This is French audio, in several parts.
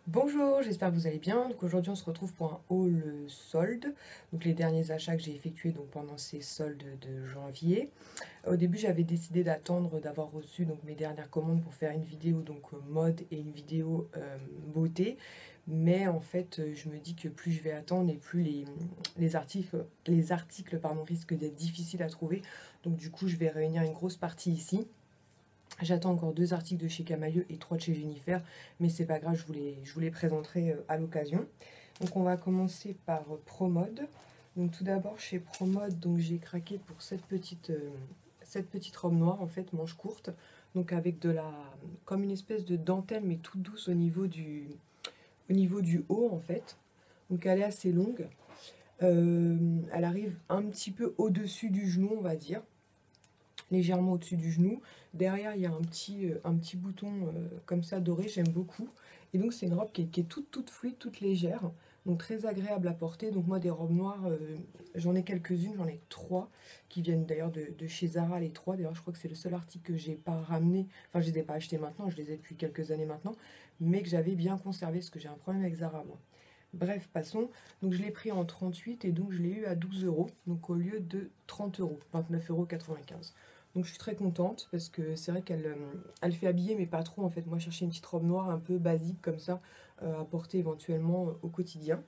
Bonjour, j'espère que vous allez bien. Donc aujourd'hui on se retrouve pour un haul solde. Donc les derniers achats que j'ai effectués donc pendant ces soldes de janvier. Au début j'avais décidé d'attendre d'avoir reçu donc mes dernières commandes pour faire une vidéo donc mode et une vidéo beauté. Mais en fait je me dis que plus je vais attendre et plus les articles pardon, risquent d'être difficiles à trouver. Donc du coup je vais réunir une grosse partie ici. J'attends encore 2 articles de chez Camaïeu et 3 de chez Jennifer, mais c'est pas grave, je vous les présenterai à l'occasion. Donc on va commencer par Promode. Donc tout d'abord chez Promode, donc j'ai craqué pour cette petite robe noire en fait, manche courte, donc avec comme une espèce de dentelle mais toute douce au niveau du haut en fait. Donc elle est assez longue. Elle arrive un petit peu au-dessus du genou, on va dire légèrement au-dessus du genou. Derrière, il y a un petit bouton comme ça doré, j'aime beaucoup. Et donc, c'est une robe qui est toute fluide, toute légère, donc très agréable à porter. Donc, moi, des robes noires, j'en ai quelques-unes, j'en ai 3 qui viennent d'ailleurs de chez Zara, les 3. D'ailleurs, je crois que c'est le seul article que j'ai pas ramené. Enfin, je les ai pas achetés maintenant, je les ai depuis quelques années maintenant, mais que j'avais bien conservé parce que j'ai un problème avec Zara, moi. Bref, passons. Donc je l'ai pris en 38 et donc je l'ai eu à 12 euros, donc au lieu de 30 euros, 29,95 €. Donc je suis très contente parce que c'est vrai qu'elle fait habiller, mais pas trop en fait. Moi, je cherchais une petite robe noire un peu basique comme ça, à porter éventuellement au quotidien.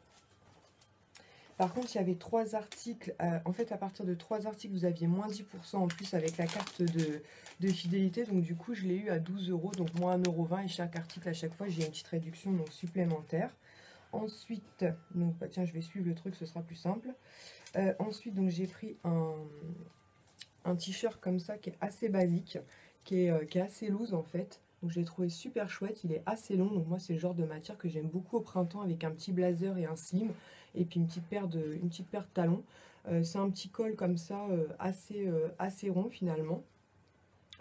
Par contre, il y avait 3 articles. En fait, à partir de 3 articles, vous aviez moins 10% en plus avec la carte de fidélité. Donc du coup, je l'ai eu à 12 euros, donc moins 1,20 € et chaque article, à chaque fois, j'ai une petite réduction donc supplémentaire. Ensuite, donc bah, tiens, je vais suivre le truc, ce sera plus simple. Ensuite, donc j'ai pris un t-shirt comme ça qui est assez basique, qui est assez loose en fait. Donc je l'ai trouvé super chouette, il est assez long, donc moi c'est le genre de matière que j'aime beaucoup au printemps avec un petit blazer et un slim, et puis une petite paire de talons. C'est un petit col comme ça, assez rond finalement.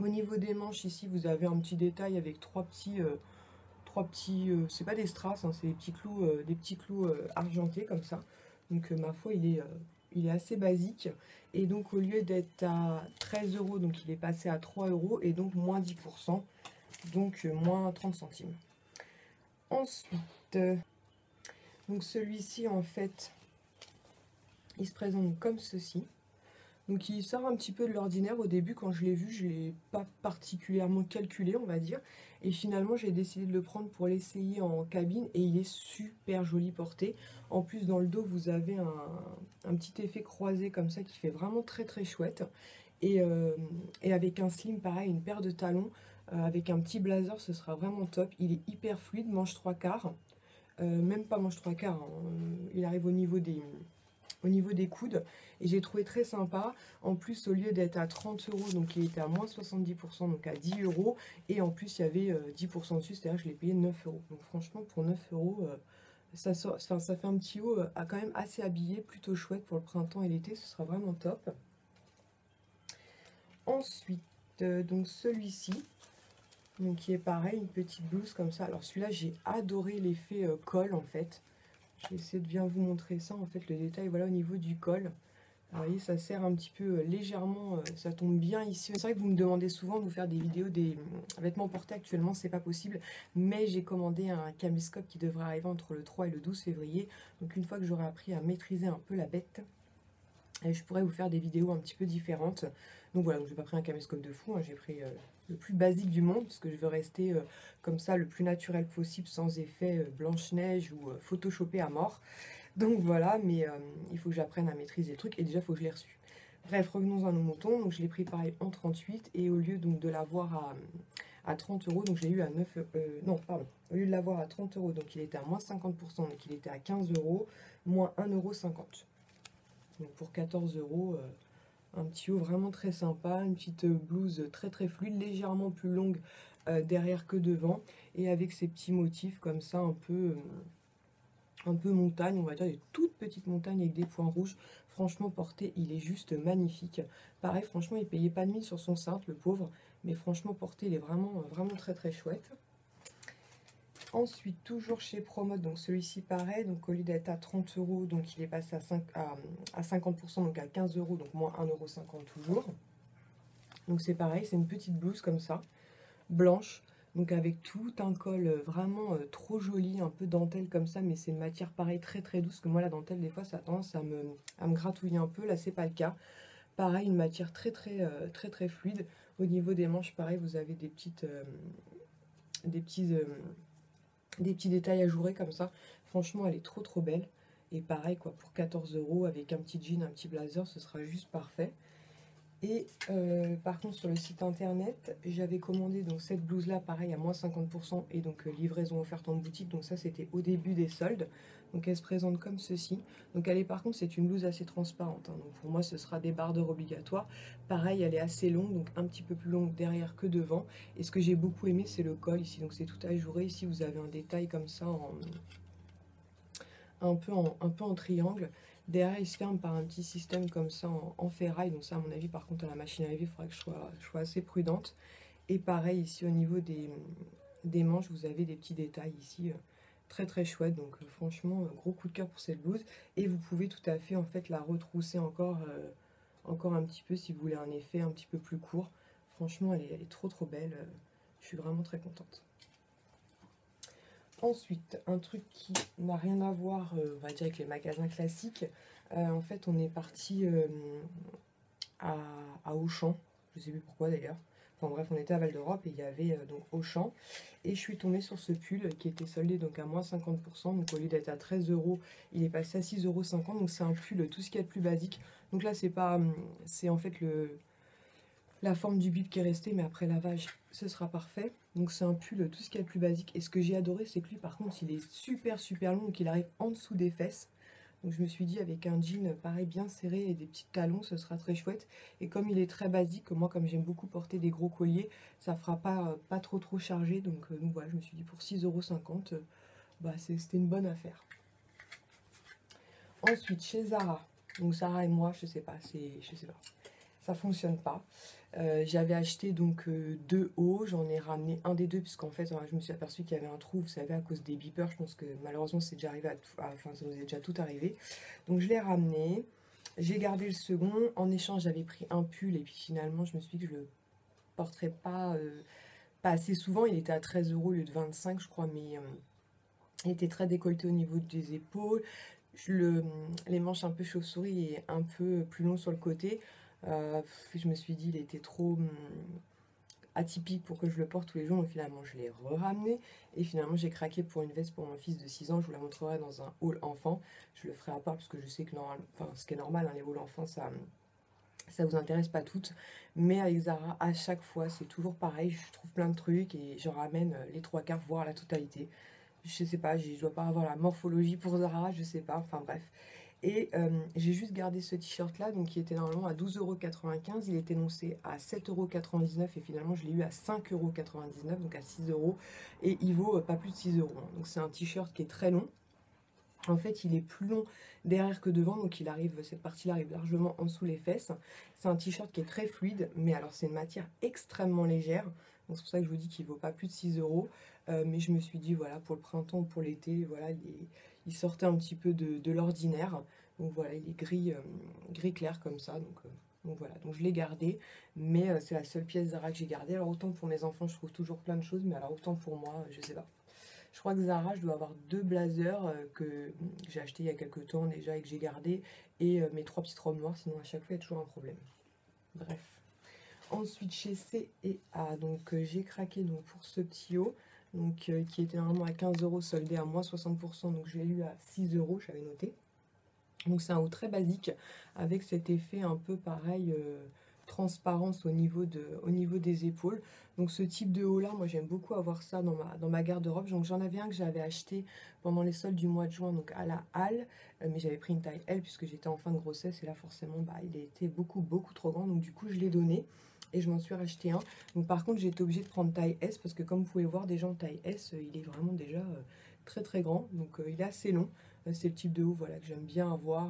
Au niveau des manches ici, vous avez un petit détail avec c'est pas des strass, hein, c'est des petits clous argentés comme ça. Donc ma foi, il est assez basique. Et donc au lieu d'être à 13 euros, donc il est passé à 3 euros et donc moins 10%, donc moins 30 centimes. Ensuite, donc celui-ci en fait, il se présente comme ceci. Donc il sort un petit peu de l'ordinaire. Au début, quand je l'ai vu, je ne l'ai pas particulièrement calculé, on va dire. Et finalement, j'ai décidé de le prendre pour l'essayer en cabine et il est super joli porté. En plus, dans le dos, vous avez un petit effet croisé comme ça qui fait vraiment très très chouette. Et avec un slim, pareil, une paire de talons, avec un petit blazer, ce sera vraiment top. Il est hyper fluide, manche 3/4. Même pas manche 3/4, hein. Il arrive au niveau des coudes, et j'ai trouvé très sympa. En plus, au lieu d'être à 30 euros, donc il était à moins 70%, donc à 10 euros, et en plus il y avait 10% dessus, c'est-à-dire que je l'ai payé 9 euros. Donc franchement, pour 9 euros, enfin, ça fait un petit haut quand même assez habillé, plutôt chouette pour le printemps et l'été, ce sera vraiment top. Ensuite, donc celui-ci, donc qui est pareil, une petite blouse comme ça. Alors celui-là, j'ai adoré l'effet col en fait. Je vais essayer de bien vous montrer ça, en fait, le détail, voilà, au niveau du col. Alors, vous voyez, ça serre un petit peu légèrement, ça tombe bien ici. C'est vrai que vous me demandez souvent de vous faire des vidéos des vêtements portés. Actuellement, c'est pas possible, mais j'ai commandé un caméscope qui devrait arriver entre le 3 et le 12 février. Donc une fois que j'aurai appris à maîtriser un peu la bête, je pourrais vous faire des vidéos un petit peu différentes. Donc voilà, donc j'ai pas pris un caméscope de fou, hein, j'ai pris le plus basique du monde, parce que je veux rester comme ça le plus naturel possible, sans effet Blanche-Neige ou photoshopé à mort. Donc voilà, mais il faut que j'apprenne à maîtriser le truc, et déjà il faut que je l'ai reçu. Bref, revenons à nos moutons. Donc je l'ai pris pareil en 38, et au lieu donc de l'avoir à 30 euros, donc j'ai eu à 9 non, pardon, au lieu de l'avoir à 30 euros, donc il était à moins 50%, donc il était à 15 euros, moins 1,50 €. Donc pour 14 euros, un petit haut vraiment très sympa, une petite blouse très très fluide, légèrement plus longue derrière que devant, et avec ces petits motifs comme ça un peu montagne, on va dire, des toutes petites montagnes avec des points rouges. Franchement, porté, il est juste magnifique. Pareil, franchement, il payait pas de mine sur son cintre, le pauvre, mais franchement, porté, il est vraiment, vraiment très très chouette. Ensuite, toujours chez Promode, donc celui-ci pareil, donc au lieu d'être à 30 euros, donc il est passé à 50%, donc à 15 euros, donc moins 1,50 € toujours. Donc c'est pareil, c'est une petite blouse comme ça, blanche, Donc avec tout un col vraiment trop joli, un peu dentelle comme ça, mais c'est une matière pareil très très douce, que moi la dentelle des fois ça a tendance à me gratouiller un peu, là c'est pas le cas. Pareil, une matière très fluide. Au niveau des manches, pareil, vous avez des petits, euh, des petits détails ajourés comme ça. Franchement, elle est trop belle. Et pareil, quoi, pour 14 € avec un petit jean, un petit blazer, ce sera juste parfait. Et par contre, sur le site internet, j'avais commandé donc cette blouse-là, pareil, à moins 50%, et donc livraison offerte en boutique. Donc ça, c'était au début des soldes. Donc elle se présente comme ceci. Donc elle est, par contre, c'est une blouse assez transparente, hein. Donc pour moi, ce sera des bardeurs obligatoires. Pareil, elle est assez longue, donc un petit peu plus longue derrière que devant. Et ce que j'ai beaucoup aimé, c'est le col ici. Donc c'est tout ajouré. Ici, vous avez un détail comme ça un peu en triangle. Derrière, il se ferme par un petit système comme ça en ferraille. Donc ça, à mon avis, par contre, à la machine à laver, il faudrait que je sois assez prudente. Et pareil, ici, au niveau des manches, vous avez des petits détails ici très chouettes. Donc franchement, gros coup de cœur pour cette blouse. Et vous pouvez tout à fait, en fait, la retrousser encore un petit peu si vous voulez un effet un petit peu plus court. Franchement, elle est trop belle. Je suis vraiment très contente. Ensuite, un truc qui n'a rien à voir, on va dire, avec les magasins classiques. En fait, on est parti à, à Auchan. Je sais plus pourquoi d'ailleurs. Enfin bref, on était à Val d'Europe et il y avait donc Auchan. Et je suis tombée sur ce pull qui était soldé donc à moins 50%. Donc au lieu d'être à 13 €, il est passé à 6,50 €. Donc c'est un pull tout ce qu'il y a de plus basique. Donc là, c'est pas, c'est en fait la forme du bib qui est restée, mais après lavage, ce sera parfait. Donc c'est un pull tout ce qu'il y a de plus basique. Et ce que j'ai adoré, c'est que lui, par contre, il est super long, donc il arrive en dessous des fesses. Donc je me suis dit, avec un jean pareil bien serré et des petits talons, ce sera très chouette. Et comme il est très basique, moi comme j'aime beaucoup porter des gros colliers, ça fera pas trop chargé. Donc voilà, je me suis dit pour 6,50 €, bah, c'était une bonne affaire. Ensuite, chez Zara. Donc Zara et moi, je sais pas, ça fonctionne pas. J'avais acheté donc deux hauts, j'en ai ramené un des deux puisqu'en fait je me suis aperçue qu'il y avait un trou, vous savez, à cause des beepers. Je pense que malheureusement c'est déjà arrivé enfin ça nous est déjà tout arrivé. Donc je l'ai ramené, j'ai gardé le second. En échange, j'avais pris un pull et puis finalement je me suis dit que je le porterais pas assez souvent. Il était à 13 € au lieu de 25, je crois, mais il était très décolleté au niveau des épaules. Les manches un peu chauve-souris et un peu plus long sur le côté. Je me suis dit, il était trop atypique pour que je le porte tous les jours. Donc finalement, je l'ai ramené. Et finalement, j'ai craqué pour une veste pour mon fils de 6 ans. Je vous la montrerai dans un haul enfant. Je le ferai à part parce que je sais que enfin, ce qui est normal, hein, les hauls enfants, ça vous intéresse pas toutes. Mais avec Zara, à chaque fois, c'est toujours pareil. Je trouve plein de trucs et je ramène les trois quarts, voire la totalité. Je sais pas, je dois pas avoir la morphologie pour Zara, je sais pas, enfin bref. Et j'ai juste gardé ce t-shirt là, donc qui était normalement à 12,95 €. Il était énoncé à 7,99 € et finalement je l'ai eu à 5,99 €, donc à 6 €. Et il vaut pas plus de 6 €, hein. Donc c'est un t-shirt qui est très long. En fait, il est plus long derrière que devant, donc cette partie-là arrive largement en dessous les fesses. C'est un t-shirt qui est très fluide, mais alors c'est une matière extrêmement légère. Donc c'est pour ça que je vous dis qu'il ne vaut pas plus de 6 €. Mais je me suis dit, voilà, pour le printemps ou pour l'été, voilà, il sortait un petit peu de l'ordinaire. Donc voilà, il est gris clair comme ça. Donc voilà, donc je l'ai gardé. Mais c'est la seule pièce Zara que j'ai gardée. Alors autant pour mes enfants, je trouve toujours plein de choses, mais alors autant pour moi, je sais pas. Je crois que Zara, je dois avoir deux blazers que j'ai acheté il y a quelques temps déjà et que j'ai gardé. Et mes trois petites robes noires, sinon à chaque fois il y a toujours un problème. Bref. Ensuite chez C&A, donc j'ai craqué donc, pour ce petit haut, donc, qui était normalement à 15 € soldé à moins 60%, donc je l'ai eu à 6 €, j'avais noté. Donc c'est un haut très basique avec cet effet un peu pareil, transparence au niveau des épaules. Donc ce type de haut là, moi j'aime beaucoup avoir ça dans ma garde-robe. Donc j'en avais un que j'avais acheté pendant les soldes du mois de juin, donc à la Halle, mais j'avais pris une taille L puisque j'étais en fin de grossesse et là forcément bah, il était beaucoup trop grand, donc du coup je l'ai donné. Et je m'en suis racheté un. Donc par contre j'ai été obligée de prendre taille S parce que comme vous pouvez voir déjà en taille S, il est vraiment déjà très grand. Donc il est assez long. C'est le type de haut voilà, que j'aime bien avoir.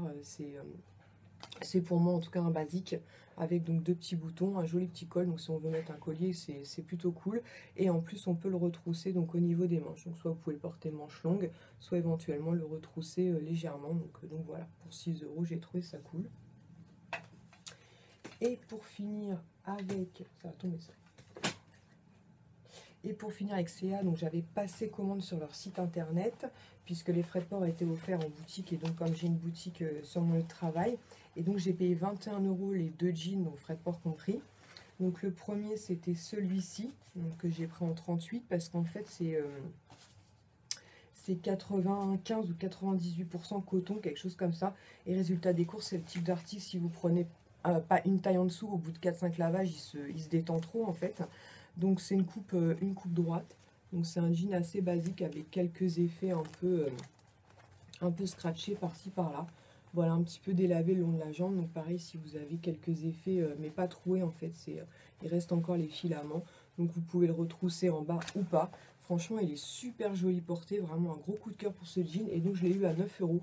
C'est pour moi en tout cas un basique avec donc deux petits boutons, un joli petit col. Donc si on veut mettre un collier, c'est plutôt cool. Et en plus on peut le retrousser donc au niveau des manches. Donc soit vous pouvez le porter manche longue, soit éventuellement le retrousser légèrement. Donc voilà, pour 6 €, j'ai trouvé ça cool. Et pour finir avec... Ça va tomber ça. Et pour finir avec CA, donc j'avais passé commande sur leur site internet, puisque les frais de port étaient offerts en boutique, et donc comme j'ai une boutique sur mon lieu de travail, et donc j'ai payé 21 € les 2 jeans, donc frais de port compris. Donc le premier c'était celui-ci, que j'ai pris en 38, parce qu'en fait c'est 95 ou 98% coton, quelque chose comme ça. Et résultat des courses, c'est le type d'article, si vous prenez pas une taille en dessous, au bout de 4-5 lavages, il se détend trop en fait. Donc c'est une coupe droite. Donc c'est un jean assez basique avec quelques effets un peu scratchés par-ci par-là. Voilà, un petit peu délavé le long de la jambe. Donc pareil, si vous avez quelques effets, mais pas troués en fait, il reste encore les filaments. Donc vous pouvez le retrousser en bas ou pas. Franchement, il est super joli porté, vraiment un gros coup de cœur pour ce jean. Et donc je l'ai eu à 9 €. Donc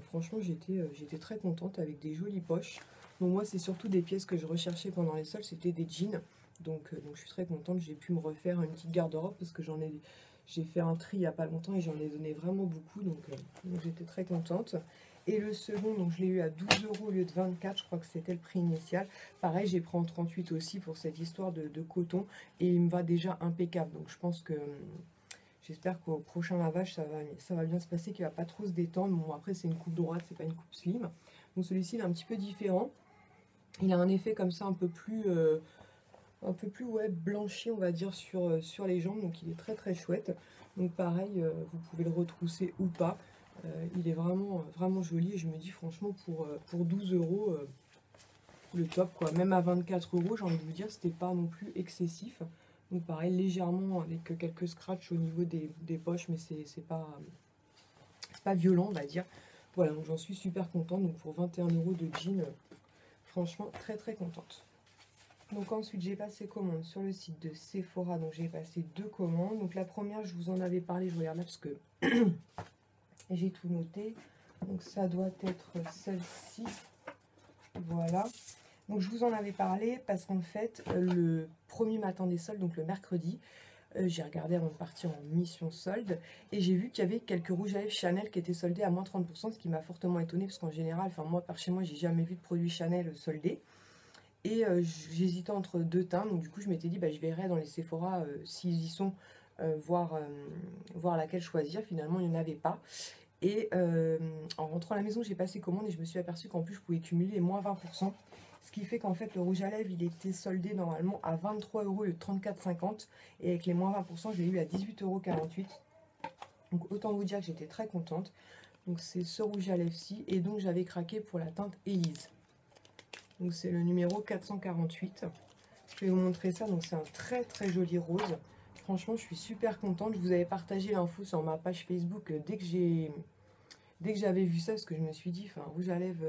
franchement, j'étais très contente avec des jolies poches. Donc moi, c'est surtout des pièces que je recherchais pendant les soldes, c'était des jeans. Donc je suis très contente, j'ai pu me refaire une petite garde-robe parce que j'ai fait un tri il n'y a pas longtemps et j'en ai donné vraiment beaucoup. Donc j'étais très contente. Et le second, donc je l'ai eu à 12 € au lieu de 24, je crois que c'était le prix initial. Pareil, j'ai pris en 38 aussi pour cette histoire de coton et il me va déjà impeccable. Donc je pense que j'espère qu'au prochain lavage, ça va bien se passer, qu'il ne va pas trop se détendre. Bon, après, c'est une coupe droite, c'est pas une coupe slim. Donc celui-ci, il est un petit peu différent. Il a un effet comme ça un peu plus ouais, blanchi, on va dire, sur les jambes. Donc il est très très chouette. Donc pareil, vous pouvez le retrousser ou pas. Il est vraiment joli et je me dis franchement pour 12 € le top quoi. Même à 24 €, j'ai envie de vous dire, c'était pas non plus excessif. Donc pareil, légèrement avec quelques scratchs au niveau des poches, mais c'est pas violent on va dire. Voilà, donc j'en suis super contente. Donc pour 21 € de jean, franchement très très contente. Donc ensuite j'ai passé commande sur le site de Sephora, donc j'ai passé 2 commandes. Donc la première, je vous en avais parlé, je regarde là parce que j'ai tout noté. Donc ça doit être celle-ci. Voilà. Donc je vous en avais parlé parce qu'en fait, le premier matin des soldes, donc le mercredi, j'ai regardé avant de partir en mission solde et j'ai vu qu'il y avait quelques rouges à lèvres Chanel qui étaient soldés à moins 30%, ce qui m'a fortement étonnée parce qu'en général, enfin moi par chez moi, j'ai jamais vu de produits Chanel soldés. Et j'hésitais entre deux teintes, donc du coup je m'étais dit bah, je verrai dans les Sephora s'ils y sont, voir laquelle choisir. Finalement il n'y en avait pas. Et en rentrant à la maison, j'ai passé commande et je me suis aperçue qu'en plus je pouvais cumuler moins 20%. Ce qui fait qu'en fait le rouge à lèvres il était soldé normalement à 23 € et 34,50. Et avec les moins 20%, je l'ai eu à 18,48 €. Donc autant vous dire que j'étais très contente. Donc c'est ce rouge à lèvres-ci. Et donc j'avais craqué pour la teinte Élise. Donc c'est le numéro 448. Je vais vous montrer ça. Donc c'est un très très joli rose. Franchement, je suis super contente. Je vous avais partagé l'info sur ma page Facebook dès que j'avais vu ça, parce que je me suis dit, enfin, rouge à lèvres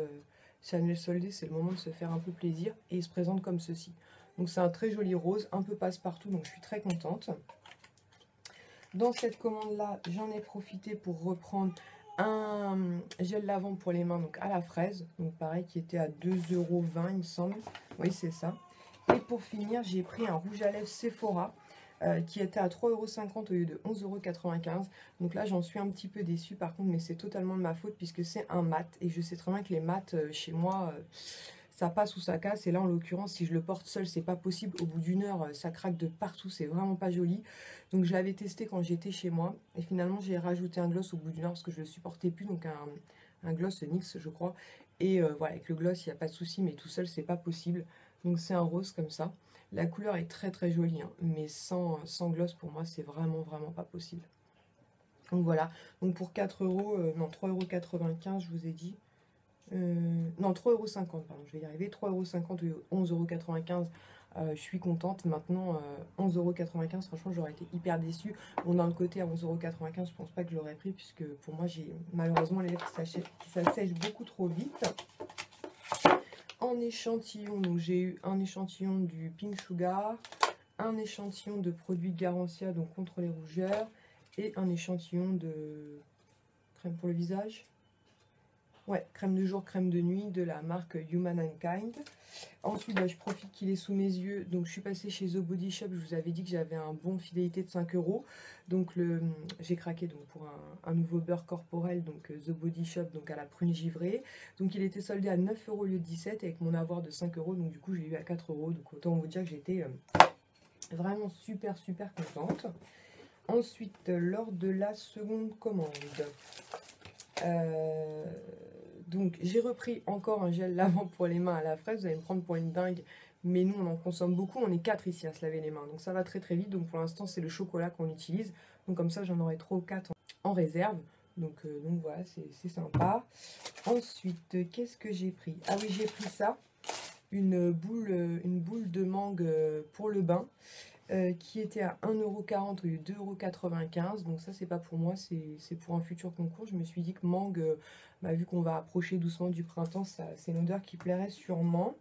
Chanel soldé, c'est le moment de se faire un peu plaisir. Et il se présente comme ceci. Donc c'est un très joli rose, un peu passe-partout, donc je suis très contente. Dans cette commande-là, j'en ai profité pour reprendre un gel lavant pour les mains, donc à la fraise. Donc pareil, qui était à 2,20 € il me semble. Oui, c'est ça. Et pour finir, j'ai pris un rouge à lèvres Sephora. Qui était à 3,50 € au lieu de 11,95 €. Donc là, j'en suis un petit peu déçue par contre, mais c'est totalement de ma faute puisque c'est un mat. Et je sais très bien que les mats, chez moi, ça passe ou ça casse. Et là, en l'occurrence, si je le porte seul, c'est pas possible. Au bout d'une heure, ça craque de partout. C'est vraiment pas joli. Donc je l'avais testé quand j'étais chez moi. Et finalement, j'ai rajouté un gloss au bout d'une heure parce que je le supportais plus. Donc un gloss NYX, je crois. Et voilà, avec le gloss, il n'y a pas de souci. Mais tout seul, c'est pas possible. Donc c'est un rose comme ça. La couleur est très très jolie, hein, mais sans gloss pour moi c'est vraiment pas possible. Donc voilà, donc pour 4 €, non 3,95 € je vous ai dit, non 3,50 € pardon, je vais y arriver, 3,50 € ou 11,95 €, je suis contente. Maintenant 11,95 €, franchement j'aurais été hyper déçue. Bon d'un côté à 11,95 € je pense pas que je l'aurais pris puisque pour moi j'ai malheureusement les lèvres qui s'assèchent beaucoup trop vite. En échantillon, donc j'ai eu un échantillon du Pink Sugar, un échantillon de produits Garancia, donc contre les rougeurs, et un échantillon de crème pour le visage. Ouais, crème de jour, crème de nuit de la marque Human and Kind. Ensuite, je profite qu'il est sous mes yeux. Donc, je suis passée chez The Body Shop. Je vous avais dit que j'avais un bon fidélité de 5 €. Donc, j'ai craqué donc, pour un nouveau beurre corporel. Donc, The Body Shop, donc à la prune givrée. Donc, il était soldé à 9 € au lieu de 17 avec mon avoir de 5 €. Donc, du coup, je l'ai eu à 4 €. Donc, autant vous dire que j'étais Vraiment super super contente. Ensuite, lors de la seconde commande, donc j'ai repris encore un gel lavant pour les mains à la fraise. Vous allez me prendre pour une dingue, mais nous on en consomme beaucoup. On est 4 ici à se laver les mains, donc ça va très très vite. Donc pour l'instant c'est le chocolat qu'on utilise. Donc comme ça j'en aurai 3 ou 4 en réserve. Donc voilà, c'est sympa. Ensuite, qu'est-ce que j'ai pris? Ah oui, j'ai pris ça, une boule de mangue pour le bain. Qui était à 1,40 € au lieu de 2,95 €. Donc ça, c'est pas pour moi, c'est pour un futur concours. Je me suis dit que mangue, vu qu'on va approcher doucement du printemps, c'est une odeur qui plairait sûrement.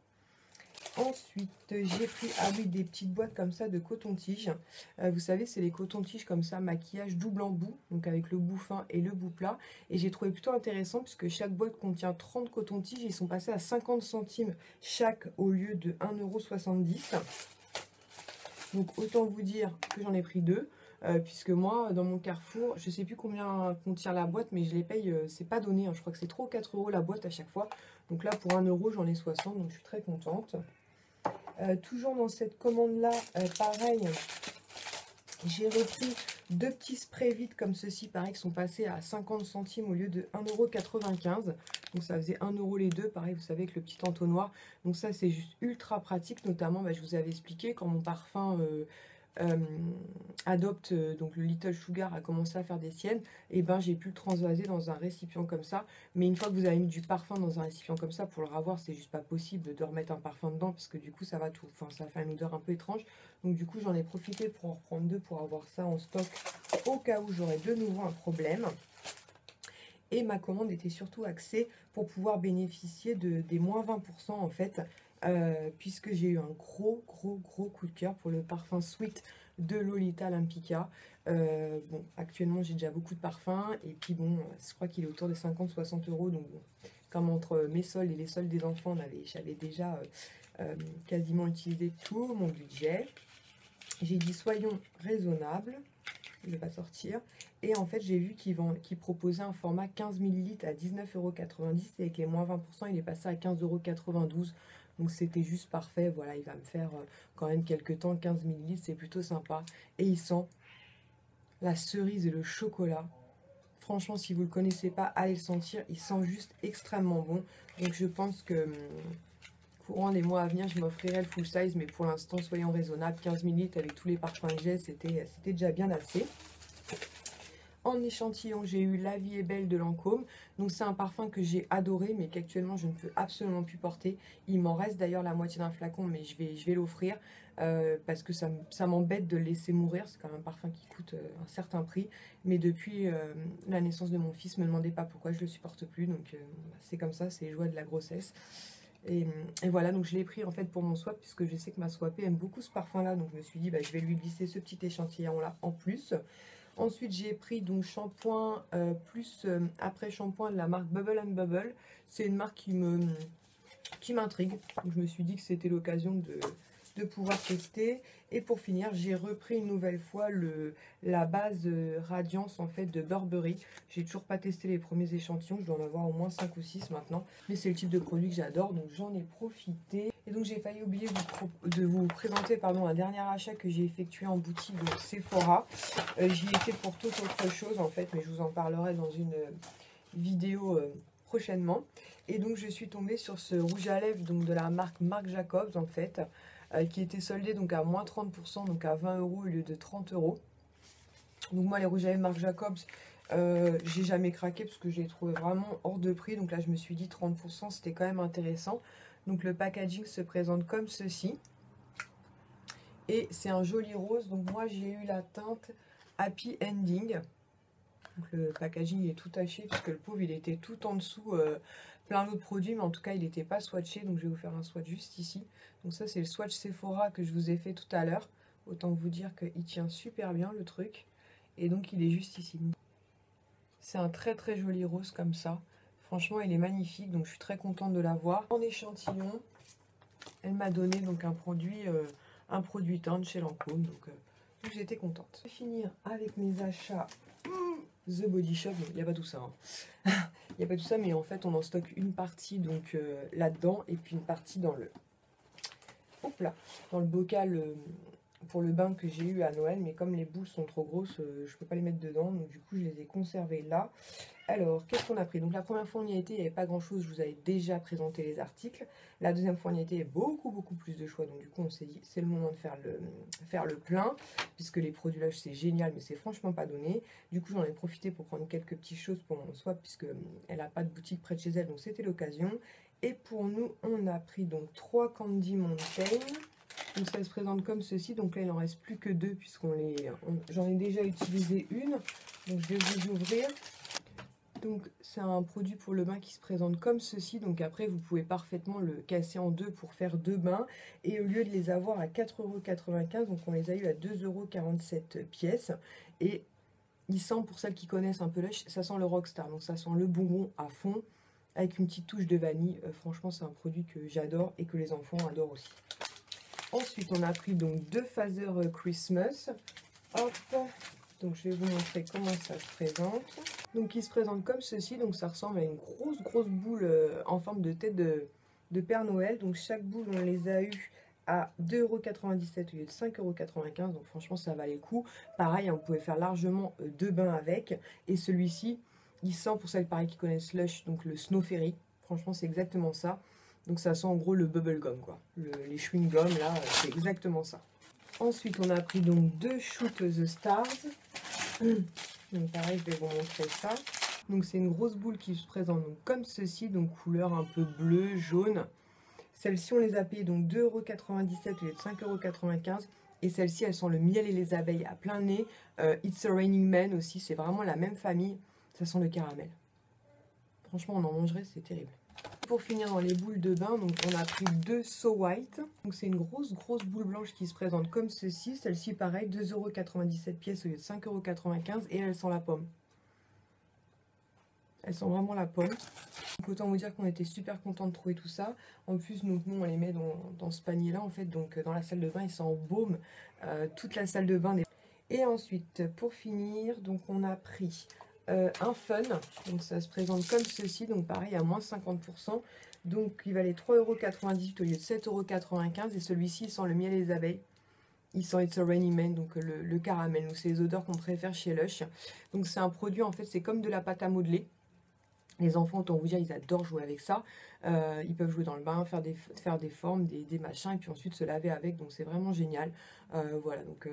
Ensuite, j'ai pris, ah oui, des petites boîtes comme ça de coton-tige. Vous savez, c'est les coton-tiges comme ça, maquillage double embout, donc avec le bout fin et le bout plat. Et j'ai trouvé plutôt intéressant puisque chaque boîte contient 30 coton-tiges. Ils sont passés à 50 centimes chaque au lieu de 1,70 €. Donc autant vous dire que j'en ai pris 2, puisque moi, dans mon Carrefour, je sais plus combien contient la boîte, mais je les paye, c'est pas donné, hein, je crois que c'est 3 ou 4 € la boîte à chaque fois. Donc là, pour 1 € j'en ai 60, donc je suis très contente. Toujours dans cette commande-là, pareil, j'ai repris 2 petits sprays vides comme ceci, pareil, qui sont passés à 50 centimes au lieu de 1,95 €. Donc ça faisait 1 € les deux, pareil, vous savez, avec le petit entonnoir. Donc ça, c'est juste ultra pratique, notamment, je vous avais expliqué, quand mon parfum adopte, donc le Little Sugar a commencé à faire des siennes, et j'ai pu le transvaser dans un récipient comme ça. Mais une fois que vous avez mis du parfum dans un récipient comme ça, pour le ravoir, c'est juste pas possible de remettre un parfum dedans, parce que du coup, ça va tout, enfin, ça va faire une odeur un peu étrange. Donc du coup, j'en ai profité pour en reprendre 2 pour avoir ça en stock au cas où j'aurais de nouveau un problème. Et ma commande était surtout axée pour pouvoir bénéficier des moins 20% en fait, puisque j'ai eu un gros coup de cœur pour le parfum Sweet de Lolita Lympica. Bon, actuellement j'ai déjà beaucoup de parfums, et puis bon, je crois qu'il est autour de 50-60 €, donc bon, comme entre mes soldes et les soldes des enfants, j'avais déjà quasiment utilisé tout mon budget. J'ai dit soyons raisonnables, il ne va pas sortir. Et en fait, j'ai vu qu'ils proposaient un format 15 ml à 19,90 €. Et avec les moins 20%, il est passé à 15,92 €. Donc c'était juste parfait. Voilà, il va me faire quand même quelques temps. 15 ml, c'est plutôt sympa. Et il sent la cerise et le chocolat. Franchement, si vous ne le connaissez pas, allez le sentir. Il sent juste extrêmement bon. Donc je pense que courant les mois à venir, je m'offrirai le full size. Mais pour l'instant, soyons raisonnables. 15 ml avec tous les parfums que j'ai, c'était déjà bien assez. En échantillon, j'ai eu La Vie est belle de Lancôme. Donc c'est un parfum que j'ai adoré, mais qu'actuellement je ne peux absolument plus porter. Il m'en reste d'ailleurs la moitié d'un flacon, mais je vais l'offrir parce que ça m'embête de le laisser mourir. C'est quand même un parfum qui coûte un certain prix. Mais depuis la naissance de mon fils, ne me demandez pas pourquoi je ne le supporte plus. Donc c'est comme ça, c'est les joies de la grossesse. Et voilà, donc je l'ai pris en fait pour mon swap, puisque je sais que ma swapée aime beaucoup ce parfum là. Donc je me suis dit, je vais lui glisser ce petit échantillon là en plus. Ensuite, j'ai pris donc shampoing plus après shampoing de la marque Bubble and Bubble. C'est une marque qui m'intrigue. Donc je me suis dit que c'était l'occasion de pouvoir tester. Et pour finir, j'ai repris une nouvelle fois la base Radiance en fait de Burberry. J'ai toujours pas testé les premiers échantillons. Je dois en avoir au moins 5 ou 6 maintenant. Mais c'est le type de produit que j'adore, donc j'en ai profité. Et donc j'ai failli oublier de vous présenter un dernier achat que j'ai effectué en boutique de Sephora. J'y étais pour toute autre chose en fait, mais je vous en parlerai dans une vidéo prochainement. Et donc je suis tombée sur ce rouge à lèvres donc de la marque Marc Jacobs en fait, qui était soldé donc à moins 30%, donc à 20 € au lieu de 30 €. Donc moi les rouges à lèvres Marc Jacobs, j'ai jamais craqué parce que je les trouvais vraiment hors de prix. Donc là je me suis dit 30% c'était quand même intéressant. Donc le packaging se présente comme ceci. Et c'est un joli rose. Donc moi j'ai eu la teinte Happy Ending. Donc le packaging est tout taché puisque le pauvre il était tout en dessous, plein d'autres produits, mais en tout cas il n'était pas swatché. Donc je vais vous faire un swatch juste ici. Donc ça c'est le swatch Sephora que je vous ai fait tout à l'heure. Autant vous dire qu'il tient super bien le truc. Et donc il est juste ici. C'est un très très joli rose comme ça. Franchement il est magnifique, donc je suis très contente de l'avoir. En échantillon, elle m'a donné donc un produit teint de chez Lancôme, donc j'étais contente. Je vais finir avec mes achats The Body Shop. Il n'y a pas tout ça, hein. Il n'y a pas tout ça, mais en fait on en stocke une partie donc là-dedans et puis une partie dans le bocal pour le bain que j'ai eu à Noël, mais comme les boules sont trop grosses, je peux pas les mettre dedans, donc du coup je les ai conservées là. Alors, qu'est-ce qu'on a pris? Donc la première fois on y a été, il n'y avait pas grand chose, je vous avais déjà présenté les articles. La deuxième fois on y a été, il y avait beaucoup plus de choix, donc du coup on s'est dit c'est le moment de faire le plein, puisque les produits Lush c'est génial, mais c'est franchement pas donné. Du coup j'en ai profité pour prendre quelques petites choses pour mon swap, puisque elle n'a pas de boutique près de chez elle, donc c'était l'occasion. Et pour nous, on a pris donc 3 Candy Mountain. Donc ça se présente comme ceci, donc là il n'en reste plus que 2, j'en ai déjà utilisé une, donc je vais vous ouvrir. Donc c'est un produit pour le bain qui se présente comme ceci, donc après vous pouvez parfaitement le casser en deux pour faire 2 bains, et au lieu de les avoir à 4,95 €, donc on les a eu à 2,47 € pièce, et il sent, pour celles qui connaissent un peu Lush, ça sent le Rockstar, donc ça sent le bonbon à fond, avec une petite touche de vanille. Franchement c'est un produit que j'adore et que les enfants adorent aussi. Ensuite on a pris donc 2 Phaser Christmas, hop, donc je vais vous montrer comment ça se présente. Donc il se présente comme ceci, donc ça ressemble à une grosse boule en forme de tête de Père Noël. Donc chaque boule on les a eu à 2,97 € au lieu de 5,95 €, donc franchement ça valait le coup. Pareil, hein, vous pouvez faire largement 2 bains avec, et celui-ci il sent, pour celles pareil qui connaissent Lush, donc le Snow Fairy, franchement c'est exactement ça. Donc ça sent en gros le bubble gum quoi, les chewing gum là, c'est exactement ça. Ensuite on a pris donc 2 Shoot the Stars. Donc pareil, je vais vous montrer ça. Donc c'est une grosse boule qui se présente donc comme ceci, donc couleur un peu bleu, jaune. Celles-ci on les a payées donc 2,97 € au lieu de 5,95 €. Et celles-ci elles sont le miel et les abeilles à plein nez. It's a Raining Man aussi, c'est vraiment la même famille. Ça sent le caramel. Franchement on en mangerait, c'est terrible. Pour finir dans les boules de bain, donc on a pris 2 So White. Donc c'est une grosse boule blanche qui se présente comme ceci. Celle-ci pareil, 2,97 € pièce au lieu de 5,95 € et elles sont la pomme. Elles sont vraiment la pomme. Donc autant vous dire qu'on était super contents de trouver tout ça. En plus nous on les met dans ce panier là en fait, donc dans la salle de bain ils s'embaument toute la salle de bain. Et ensuite pour finir, donc on a pris un fun, donc ça se présente comme ceci, donc pareil à moins 50%, donc il valait 3,98 € au lieu de 7,95 €, et celui-ci sent le miel et les abeilles, il sent It's a Rainy Man, donc le caramel, donc c'est les odeurs qu'on préfère chez Lush. Donc c'est un produit, en fait c'est comme de la pâte à modeler. Les enfants, autant vous dire, ils adorent jouer avec ça. Ils peuvent jouer dans le bain, faire des formes, des machins, et puis ensuite se laver avec, donc c'est vraiment génial. Voilà, donc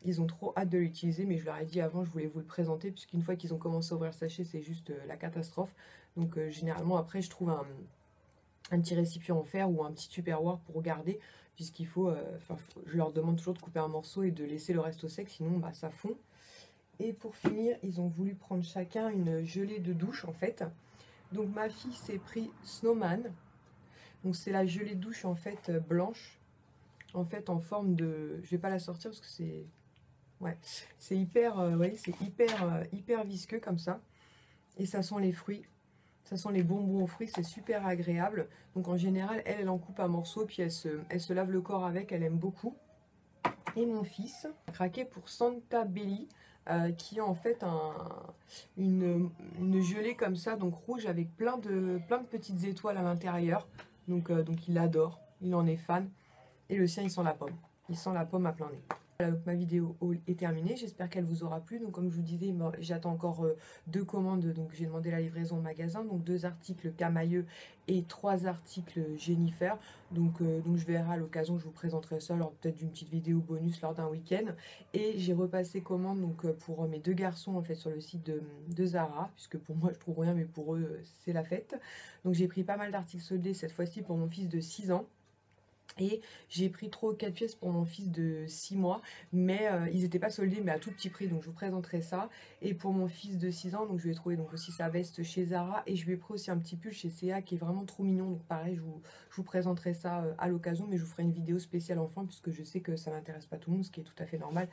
ils ont trop hâte de l'utiliser, mais je leur ai dit avant, je voulais vous le présenter, puisqu'une fois qu'ils ont commencé à ouvrir le sachet, c'est juste la catastrophe. Donc généralement, après, je trouve un petit récipient en fer ou un petit tupperware pour garder, puisqu'il faut, je leur demande toujours de couper un morceau et de laisser le reste au sec, sinon bah, ça fond. Et pour finir, ils ont voulu prendre chacun une gelée de douche en fait. Donc ma fille s'est pris Snowman. Donc c'est la gelée de douche en fait blanche. En fait en forme de... Je vais pas la sortir parce que c'est... Ouais, c'est hyper, vous voyez, c'est hyper visqueux comme ça. Et ça sent les fruits. Ça sent les bonbons aux fruits, c'est super agréable. Donc en général, elle en coupe un morceau, puis elle se lave le corps avec, elle aime beaucoup. Et mon fils a craqué pour Santa Belly, qui est en fait une gelée comme ça, donc rouge, avec plein de petites étoiles à l'intérieur. Donc il adore, il en est fan. Et le sien, il sent la pomme. Il sent la pomme à plein nez. Voilà, donc ma vidéo haul est terminée, j'espère qu'elle vous aura plu. Donc comme je vous disais, j'attends encore 2 commandes, donc j'ai demandé la livraison au magasin, donc 2 articles Camailleux et 3 articles Jennifer. Donc je verrai à l'occasion, je vous présenterai ça lors peut-être d'une petite vidéo bonus lors d'un week-end. Et j'ai repassé commande donc pour mes 2 garçons en fait sur le site de Zara, puisque pour moi je trouve rien, mais pour eux c'est la fête. Donc j'ai pris pas mal d'articles soldés cette fois-ci pour mon fils de 6 ans. Et j'ai pris 3 ou 4 pièces pour mon fils de 6 mois, mais ils n'étaient pas soldés, mais à tout petit prix, donc je vous présenterai ça. Et pour mon fils de 6 ans, donc je lui ai trouvé donc aussi sa veste chez Zara, et je lui ai pris aussi un petit pull chez C&A qui est vraiment trop mignon, donc pareil, je vous présenterai ça à l'occasion, mais je vous ferai une vidéo spéciale enfant, puisque je sais que ça n'intéresse pas tout le monde, ce qui est tout à fait normal.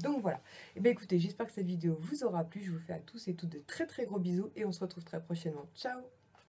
Donc voilà, et bien écoutez, j'espère que cette vidéo vous aura plu, je vous fais à tous et toutes de très gros bisous, et on se retrouve très prochainement. Ciao!